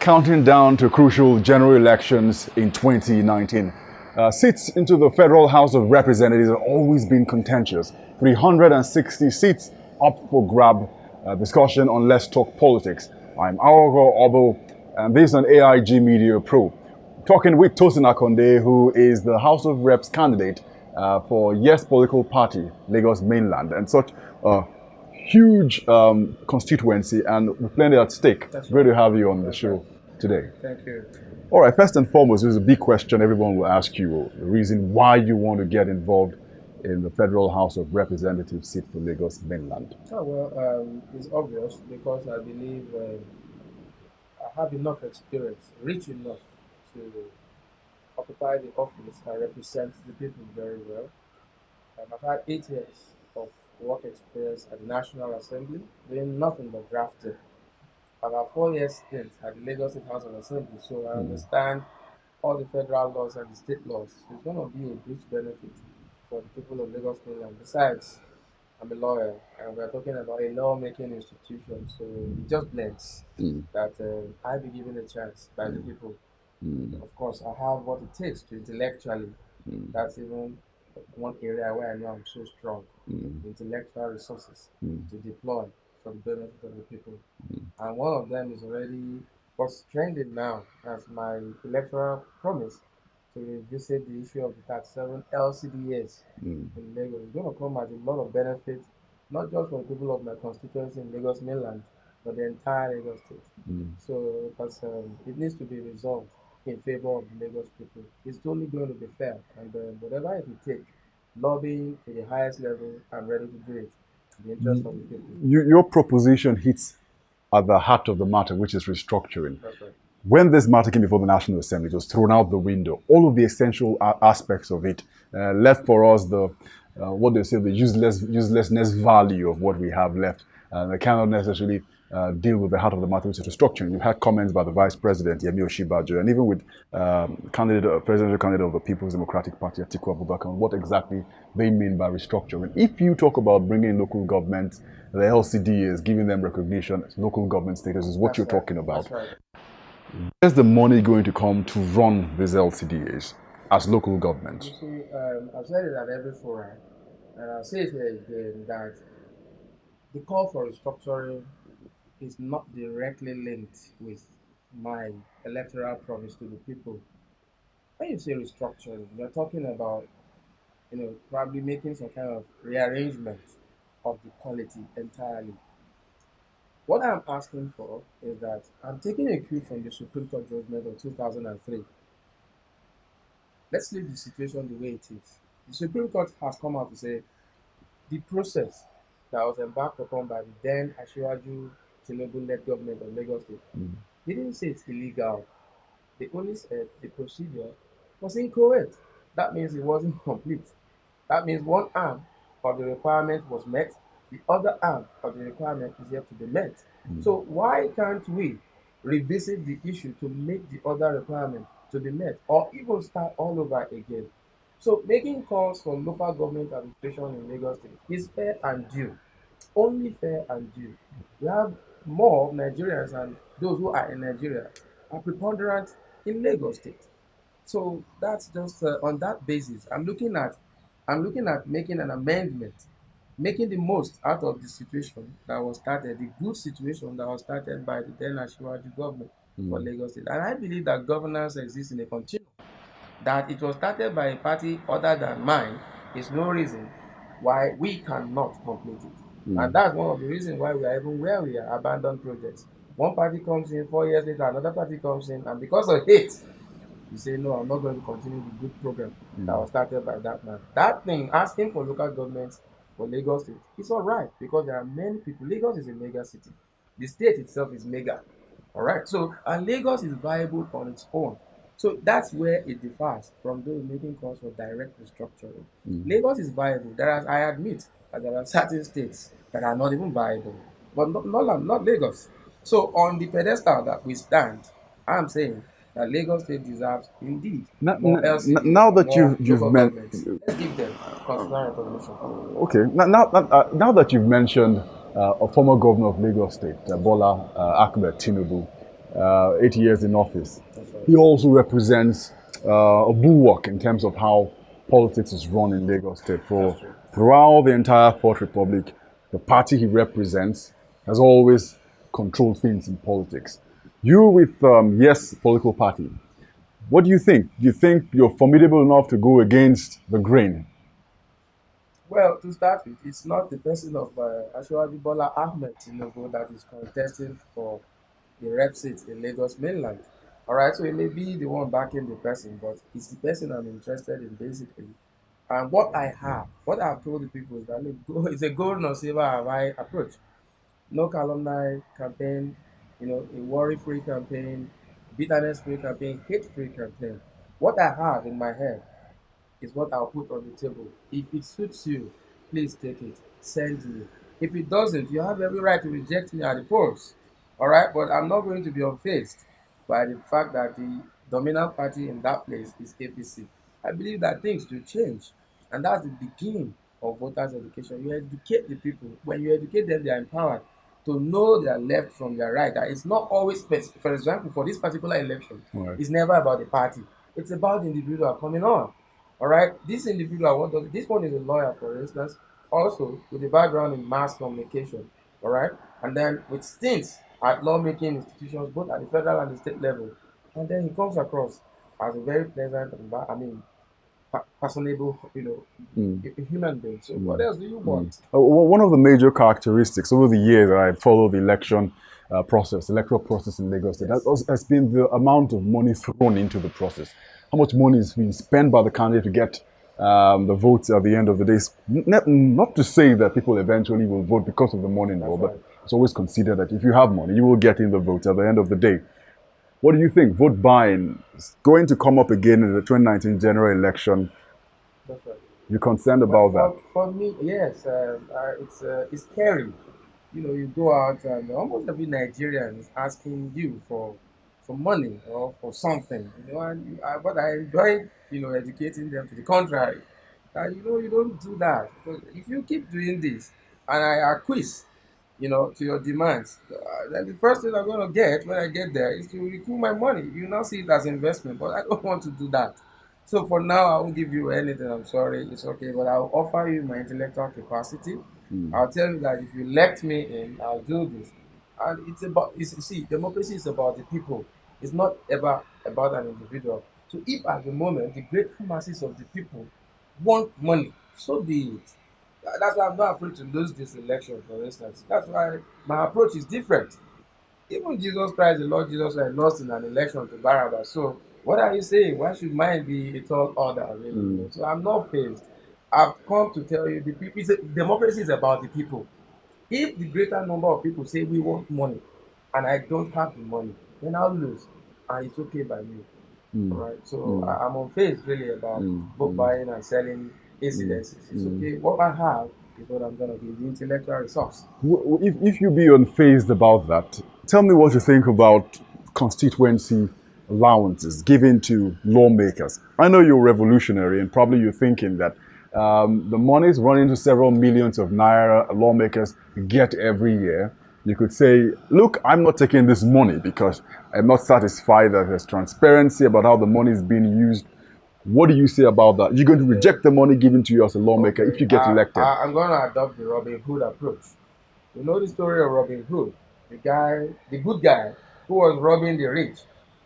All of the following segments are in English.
counting down to crucial general elections in 2019. Seats into the Federal House of Representatives have always been contentious. 360 seats up for grab. Discussion on Let's Talk Politics. I'm Aogo Obo, and this is an AIG Media Pro. Talking with Tosin Akande, who is the House of Reps candidate for Yes Political Party, Lagos Mainland, and such a huge constituency and with plenty at stake. That's Great to have you on the show today. Thank you. All right, first and foremost, this is a big question everyone will ask you, the reason why you want to get involved in the Federal House of Representatives seat for Lagos Mainland. Oh, well, it's obvious because I believe I have enough experience, rich enough to occupy the office and represent the people very well. I've had 8 years of work experience at the National Assembly, doing nothing but drafting. I've had 4 years stint at the Lagos State House of Assembly, so I understand all the federal laws and the state laws. So it's going to be a great benefit for the people of Lagos Mainland. Besides, I'm a lawyer, and we're talking about a lawmaking institution, so it just blends that I be given a chance by the people. Of course, I have what it takes to intellectually. That's even one area where I know I'm so strong. Intellectual resources to deploy for the benefit of the people. And one of them is already what's trending now as my electoral promise to revisit the issue of the 37 LCDs in Lagos. It's going to come at a lot of benefit, not just for the people of my constituency in Lagos Mainland, but the entire Lagos state. So, because it needs to be resolved in favor of the Lagos people. It's only going to be fair, and whatever it will take, lobbying to the highest level, I'm ready to do it in the interest of the people. Your proposition hits at the heart of the matter, which is restructuring. That's right. When this matter came before the National Assembly, it was thrown out the window. All of the essential aspects of it left for us the, what they say, the uselessness value of what we have left. They cannot necessarily deal with the heart of the matter, which is restructuring. You've had comments by the Vice President, Yemi Osinbajo, and even with presidential candidate of the People's Democratic Party, Atiku Abubakar, on what exactly they mean by restructuring. If you talk about bringing local governments, the LCD is giving them recognition, local government status is what That's you're right. talking about. That's right. Where's the money going to come to run these LCDs as local governments? You see, I've said it at every forum, and I'll say it here again, that the call for restructuring is not directly linked with my electoral promise to the people. When you say restructuring, you're talking about, probably making some kind of rearrangement of the polity entirely. What I'm asking for is that I'm taking a cue from the Supreme Court judgment of 2003. Let's leave the situation the way it is. The Supreme Court has come out to say the process that was embarked upon by the then Asiwaju Tinubu-led government of Lagos State, they didn't say it's illegal. They only said the procedure was incorrect. That means it wasn't complete. That means one arm of the requirement was met, the other arm of the requirement is yet to be met. So why can't we revisit the issue to make the other requirement to be met, or even start all over again? So making calls for local government administration in Lagos State is fair and due, only fair and due. We have more Nigerians, and those who are in Nigeria are preponderant in Lagos State. So that's just on that basis. I'm looking at making an amendment, making the most out of the situation that was started, the good situation that was started by the then Asiwaju government for Lagos State. And I believe that governance exists in a continuum. That it was started by a party other than mine is no reason why we cannot complete it. And that's one of the reasons why we are even where we are, abandoned projects. One party comes in, 4 years later, another party comes in, and because of hate, you say, no, I'm not going to continue the good program that was started by that man. That thing, asking for local governments for Lagos State, it's all right because there are many people. Lagos is a mega city. The state itself is mega. All right. So, and Lagos is viable on its own. So that's where it differs from those making calls for direct restructuring. Lagos is viable. I admit that there are certain states that are not even viable, but not Lagos. So on the pedestal that we stand, I'm saying that Lagos State deserves indeed more LCDs, now that more you've local meant, governments. Let's give them consular recognition. okay. Now that you've mentioned a former governor of Lagos State, Bola Ahmed Tinubu, 8 years in office. That's right. He also represents a bulwark in terms of how politics is run in Lagos State. For throughout the entire Fourth Republic, the party he represents has always controlled things in politics. You with Yes political party, what do you think? Do you think you're formidable enough to go against the grain? Well, to start with, it's not the person of Ashwadi Bola Ahmed Tinubu that is contesting for the rep seat in Lagos Mainland. All right, so it may be the one backing the person, but it's the person I'm interested in basically. And what I have, what I've told the people is that look, it's a gold or silver Hawaii approach. No calumny campaign, a worry-free campaign, bitterness-free campaign, hate-free campaign. What I have in my head is what I'll put on the table. If it suits you, please take it. Send me. If it doesn't, you have every right to reject me at the polls. All right, but I'm not going to be unfazed by the fact that the dominant party in that place is APC. I believe that things will change, and that's the beginning of voters' education. You educate the people. When you educate them, they are empowered to know their left from their right. That it's not always, for example, for this particular election, Right. it's never about the party. It's about the individual coming on. All right, this individual, this one is a lawyer, for instance, also with a background in mass communication. All right, and then with stints at lawmaking institutions, both at the federal and the state level, and then he comes across as a very pleasant and, personable, a human being. So, what else do you want? One of the major characteristics over the years that I followed the electoral process in Lagos State, has been the amount of money thrown into the process. How much money is being spent by the candidate to get the votes at the end of the day. Not to say that people eventually will vote because of the money involved, but it's always considered that if you have money, you will get in the votes at the end of the day. What do you think? Vote buying is going to come up again in the 2019 general election. That's right. You're concerned about that? For me, yes, it's scary. You go out and almost every Nigerian is asking you for money or for something. But I enjoy educating them to the contrary. That you don't do that, because if you keep doing this and I acquiesce, to your demands, then the first thing I'm going to get when I get there is to recoup my money. You now see it as investment, but I don't want to do that. So for now, I won't give you anything. I'm sorry, it's okay, but I'll offer you my intellectual capacity. I'll tell you that if you let me in, I'll do this. And it's about, see, democracy is about the people. It's not ever about an individual. So if at the moment the great masses of the people want money, so be it. That's why I'm not afraid to lose this election, for instance. That's why my approach is different. Even Jesus Christ, the Lord Jesus Christ, lost in an election to Barabbas. So what are you saying? Why should mine be a tall order? Really? So I'm not phased. I've come to tell you the people. Democracy is about the people. If the greater number of people say we want money, and I don't have the money, then I'll lose, and it's okay by me. All right. So I'm unfazed really about book buying and selling incidences. It's okay. What I have is what I'm gonna give, the intellectual resource. If you be unfazed about that, tell me what you think about constituency allowances given to lawmakers. I know you're revolutionary and probably you're thinking that the money is running to several millions of naira lawmakers get every year. You could say, look, I'm not taking this money because I'm not satisfied that there's transparency about how the money is being used. What do you say about that? You're going to reject the money given to you as a lawmaker if you get elected? I'm going to adopt the Robin Hood approach. You know the story of Robin Hood, the good guy who was robbing the rich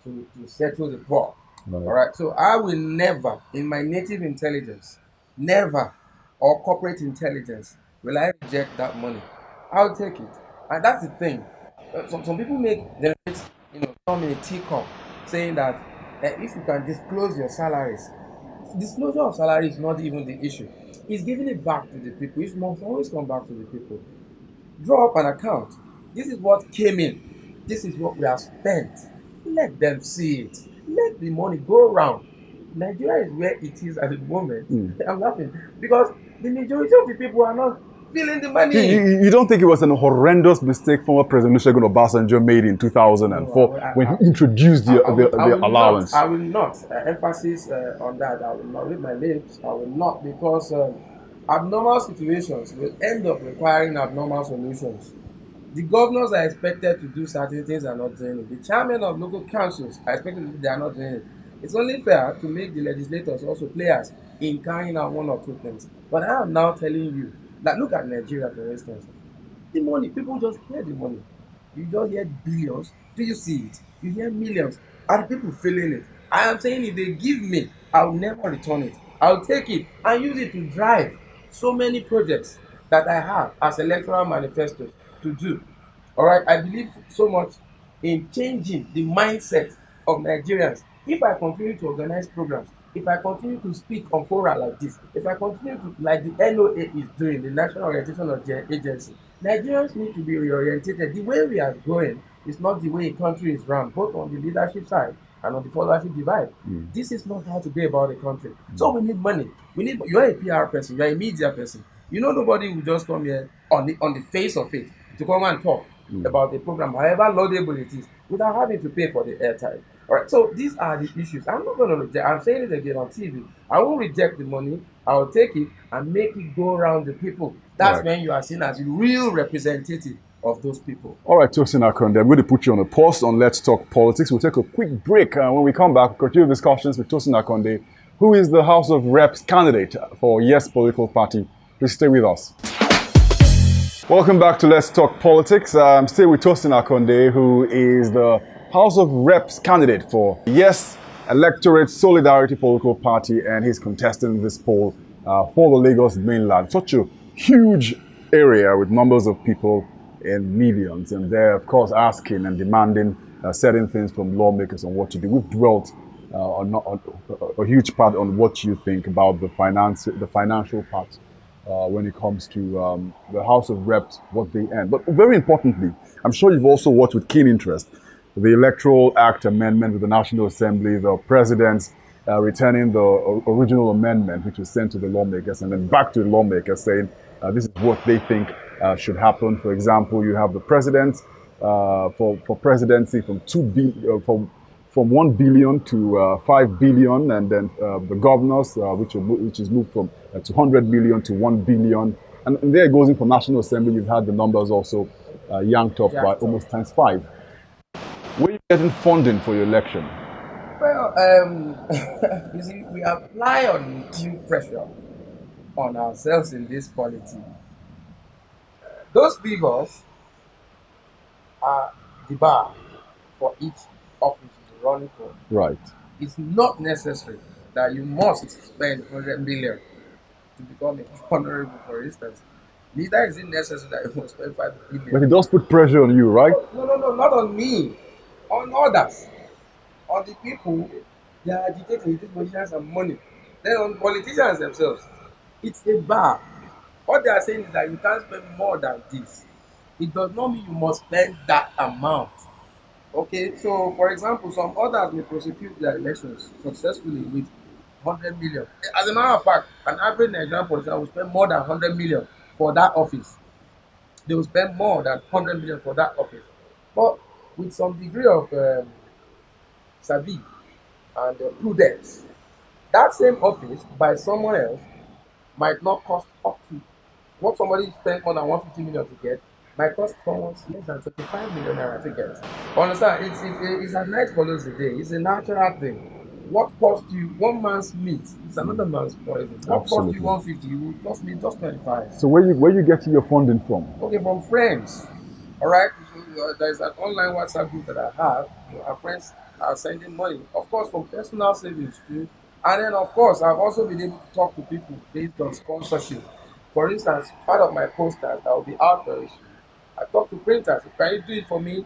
to settle the poor. Right. All right. So I will never, in my native intelligence, never, or corporate intelligence, will I reject that money. I'll take it. And that's the thing. Some people make them, come in a teacup saying that if you can disclose your salaries, disclosure of salary is not even the issue. It's giving it back to the people. It must always come back to the people. Draw up an account. This is what came in. This is what we have spent. Let them see it. Let the money go around. Nigeria is where it is at the moment. I'm laughing because the majority of the people are not feeling the money. You don't think it was an horrendous mistake former President Olusegun Obasanjo made in 2004 when he introduced the allowance? I will not. Emphasis on that. I will not read my lips. I will not, because abnormal situations will end up requiring abnormal solutions. The governors are expected to do certain things and not doing it. The chairman of local councils are expected to do, they are not doing it. It's only fair to make the legislators also players in carrying out one or two things. But I am now telling you that look at Nigeria, for instance. The money, people just hear the money. You just hear billions. Do you see it? You hear millions. Are the people feeling it? I am saying if they give me, I'll never return it. I'll take it and use it to drive so many projects that I have as electoral manifestos to do. All right, I believe so much in changing the mindset of Nigerians. If I continue to organize programs, if I continue to speak on fora like this, if I continue to, like the NOA is doing, the National Orientation of Agency, Nigerians need to be reorientated. The way we are going is not the way a country is run, both on the leadership side and on the followership divide. This is not how to be about a country. So we need money. We need. You're a PR person. You're a media person. You know nobody will just come here on the face of it to come and talk about the program, however laudable it is, without having to pay for the airtime. All right. So these are the issues. I'm not going to reject. I'm saying it again on TV. I won't reject the money. I will take it and make it go around the people. That's Right. when you are seen as a real representative of those people. All right, Tosin Akande, I'm going to put you on a pause on Let's Talk Politics. We'll take a quick break. When we come back, we'll continue discussions with Tosin Akande, who is the House of Reps candidate for Yes Political Party. Please stay with us. Welcome back to Let's Talk Politics. I'm still with Tosin Akande, who is the House of Reps candidate for Yes Electorate Solidarity Political Party, and he's contesting this poll for the Lagos Mainland. Such a huge area with numbers of people in millions, and they're of course asking and demanding certain things from lawmakers on what to do. We've dwelt on a huge part on what you think about the financial part when it comes to the House of Reps, what they earn. But very importantly, I'm sure you've also watched with keen interest the Electoral Act amendment with the National Assembly, the president returning the original amendment which was sent to the lawmakers and then back to the lawmakers saying this is what they think should happen. For example, you have the president for presidency from from 1 billion to 5 billion, and then the governors, which is moved from 200 million to 1 billion, and there it goes in for National Assembly. You've had the numbers also yanked up by almost times 5. Where are you getting funding for your election? Well, you see, we apply undue pressure on ourselves in this polity. Those figures are the bar for each office you're running for. Right. It's not necessary that you must spend 100 million to become a honorable, for instance. Neither is it necessary that you must spend 5 billion. But it does put pressure on you, right? No, not on me, on others, on the people they are agitating with these politicians and money. Then on politicians themselves, it's a bar. What they are saying is that you can't spend more than this. It does not mean you must spend that amount. Okay, so for example, some others may prosecute their elections successfully with 100 million. As a matter of fact, an average Nigerian politician will spend more than 100 million for that office. They will spend more than 100 million for that office. But with some degree of savvy and prudence, that same office by someone else might not cost up to what somebody spent more than 150 million to get, might cost someone less than 35 million naira to get. Understand? It's a night follows the day. It's a natural thing. What cost you one man's meat is another man's poison. What cost Absolutely. you 150, you will cost me just 25. So where you getting your funding from? Okay, from friends. All right. So, there's an online WhatsApp group that I have. Our friends are sending money, of course, from personal savings too. And then, of course, I've also been able to talk to people based on sponsorship. For instance, part of my posters that will be out very soon. I talk to printers. Can you do it for me?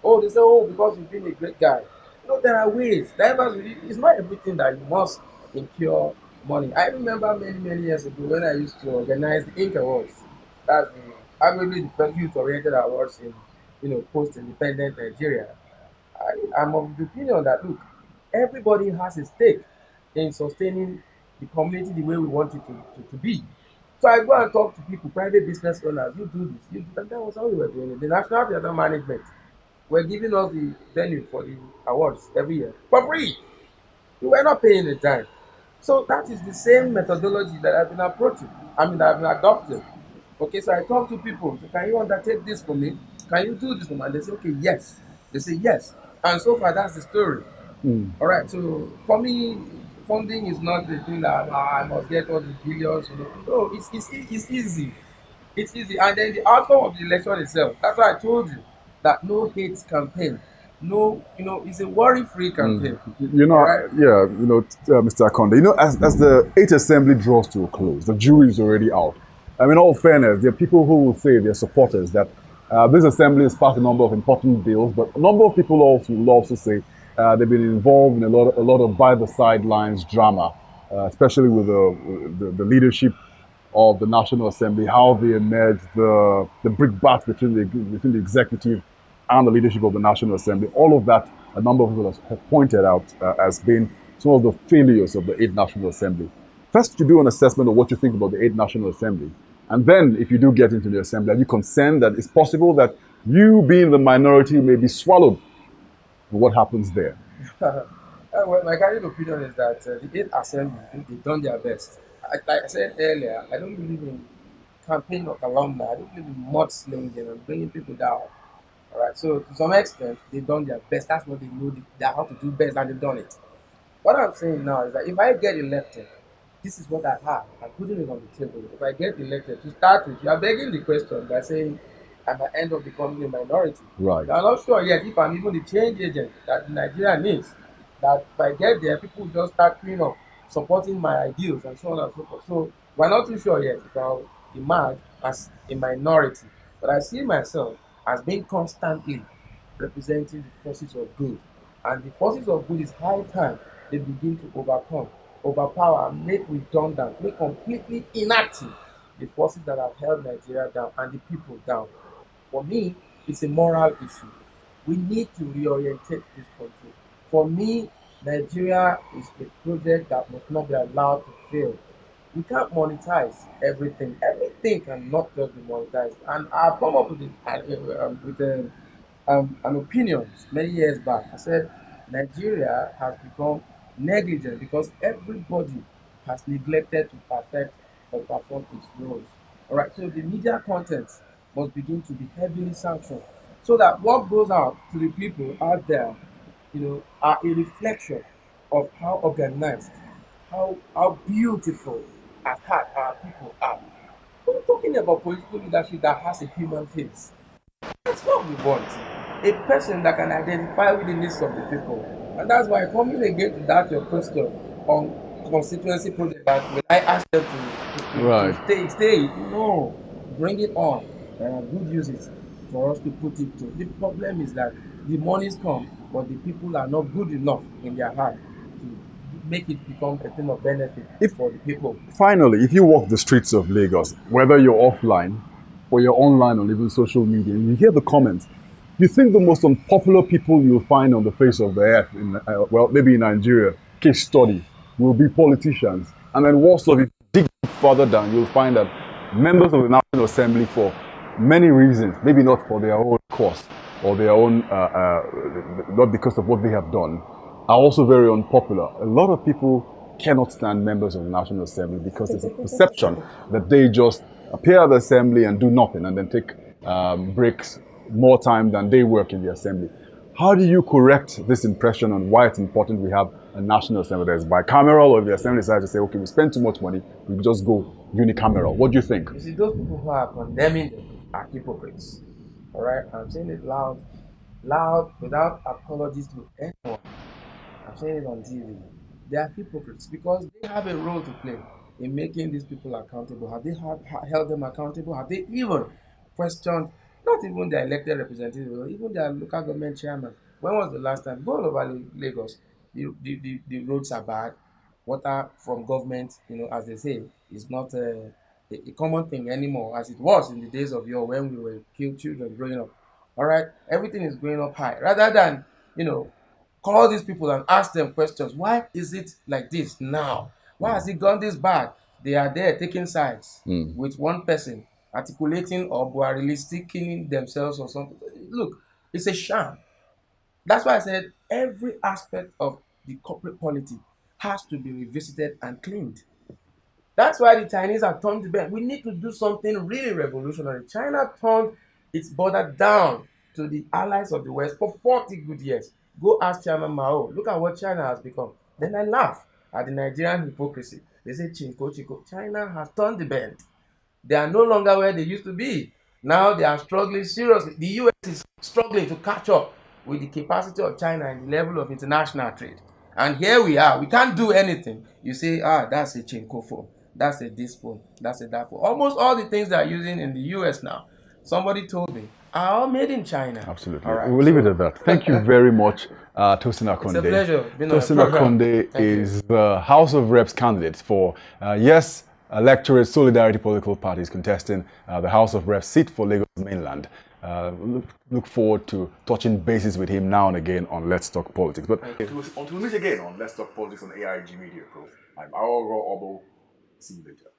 Oh, they say, oh, because you've been a great guy. You know, there are ways. It's not everything that you must incur money. I remember many years ago when I used to organize the Ink Awards. That's arguably the first youth-oriented awards in, post-independent Nigeria. I'm of the opinion that look, everybody has a stake in sustaining the community the way we want it to be. So I go and talk to people, private business owners, you do this, you do that. That was how we were doing it. The National Theatre Management were giving us the venue for the awards every year for free. We were not paying the time. So that is the same methodology that I've been approaching. That I've been adopting. Okay, so I talk to people. So can you undertake this for me? Can you do this for me? And they say, okay, yes. They say yes. And so far, that's the story. Mm. All right. So for me, funding is not the thing that I must get all the billions. No, it's easy. It's easy. And then the outcome of the election itself. That's why I told you that no hate campaign. No, it's a worry-free Mm. campaign. You All know, right. Mr. Akande, as the 8th assembly draws to a close, the jury is already out. I mean, in all fairness, there are people who will say, they're supporters, that this assembly has passed a number of important bills, but a number of people also will also say they've been involved in a lot of by the sidelines drama, especially with the leadership of the National Assembly, how they emerged, the brickbats between the executive and the leadership of the National Assembly. All of that, a number of people have pointed out as being some of the failures of the 8th National Assembly. First, you do an assessment of what you think about the 8th National Assembly. And then, if you do get into the Assembly, are you concerned that it's possible that you, being the minority, may be swallowed with what happens there? Well, my current opinion is that the eighth assembly, they've done their best. Like I said earlier, I don't believe in campaign of alumni. I don't believe in mudslinging and bringing people down. All right. So to some extent, they've done their best. That's what they know. They how to do best, and they've done it. What I'm saying now is that if I get elected, this is what I have. I'm putting it on the table. If I get elected, to start with, you are begging the question by saying I might end up becoming a minority. Right. You are not sure yet if I'm even the change agent that Nigeria needs. That if I get there, people will just start queuing up, supporting my ideals and so on and so forth. So we're not too sure yet if I'll emerge as a minority. But I see myself as being constantly representing the forces of good. And the forces of good is high time they begin to overcome, overpower, and make redundant, make completely inactive the forces that have held Nigeria down and the people down. For me, it's a moral issue. We need to reorientate this country. For me, Nigeria is a project that must not be allowed to fail. We can't monetize everything. Everything cannot just be monetized. And I've come up with an opinion many years back. I said Nigeria has become negligent because everybody has neglected to perfect or perform its roles. All right, so the media content must begin to be heavily sanctioned so that what goes out to the people out there, are a reflection of how organized, how beautiful at heart our people are. We're talking about political leadership that has a human face. That's what we want. A person that can identify with the needs of the people. And that's why coming again to that your question on constituency project that will I ask them Right. to stay. No. Bring it on. There are good uses for us to put it to. The problem is that the monies come, but the people are not good enough in their heart to make it become a thing of benefit If for the people. Finally, if you walk the streets of Lagos, whether you're offline or you're online or even social media, and you hear the comments, you think the most unpopular people you'll find on the face of the earth, well, maybe in Nigeria, case study, will be politicians. And then worst of it, dig further down, you'll find that members of the National Assembly, for many reasons, maybe not for their own cause or their own, not because of what they have done, are also very unpopular. A lot of people cannot stand members of the National Assembly because there's a perception that they just appear at the Assembly and do nothing and then take breaks more time than they work in the Assembly. How do you correct this impression on why it's important we have a National Assembly that is bicameral, or if the Assembly decides to say, okay, we spend too much money, we just go unicameral? What do you think? You see, those people who are condemning them are hypocrites. All right, I'm saying it loud, loud, without apologies to anyone. I'm saying it on TV. They are hypocrites because they have a role to play in making these people accountable. Have they held them accountable? Have they even questioned not even their elected representatives, or even their local government chairman? When was the last time? Go all over Lagos. The roads are bad. Water from government, as they say, is not a common thing anymore as it was in the days of yore when we were children growing up. All right, everything is going up high. Rather than call these people and ask them questions. Why is it like this now? Why has it gone this bad? They are there taking sides with one person articulating or realistic killing themselves or something. Look, it's a sham. That's why I said every aspect of the corporate polity has to be revisited and cleaned. That's why the Chinese have turned the bend. We need to do something really revolutionary. China turned It's bordered down to the allies of the West for 40 good years. Go ask Chairman Mao. Look at what China has become. Then I laugh at the Nigerian hypocrisy. They say chinko chinko. China has turned the bend. They are no longer where they used to be. Now they are struggling seriously. The US is struggling to catch up with the capacity of China and the level of international trade. And here we are. We can't do anything. You say, that's a Chinko phone. That's a this phone. That's a that phone. Almost all the things they are using in the US now, somebody told me, are all made in China. Absolutely. All right, We'll leave it at that. Thank you very much, Tosin Akande. It's a pleasure being on the Tosin program. Akande Thank you. is the House of Reps candidate for Yes Electorate Solidarity Political Party is contesting the House of Reps seat for Lagos Mainland. Look forward to touching bases with him now and again on Let's Talk Politics. But until we meet again on Let's Talk Politics on AIG Media Pro, I'm Aoro Obo. See you later.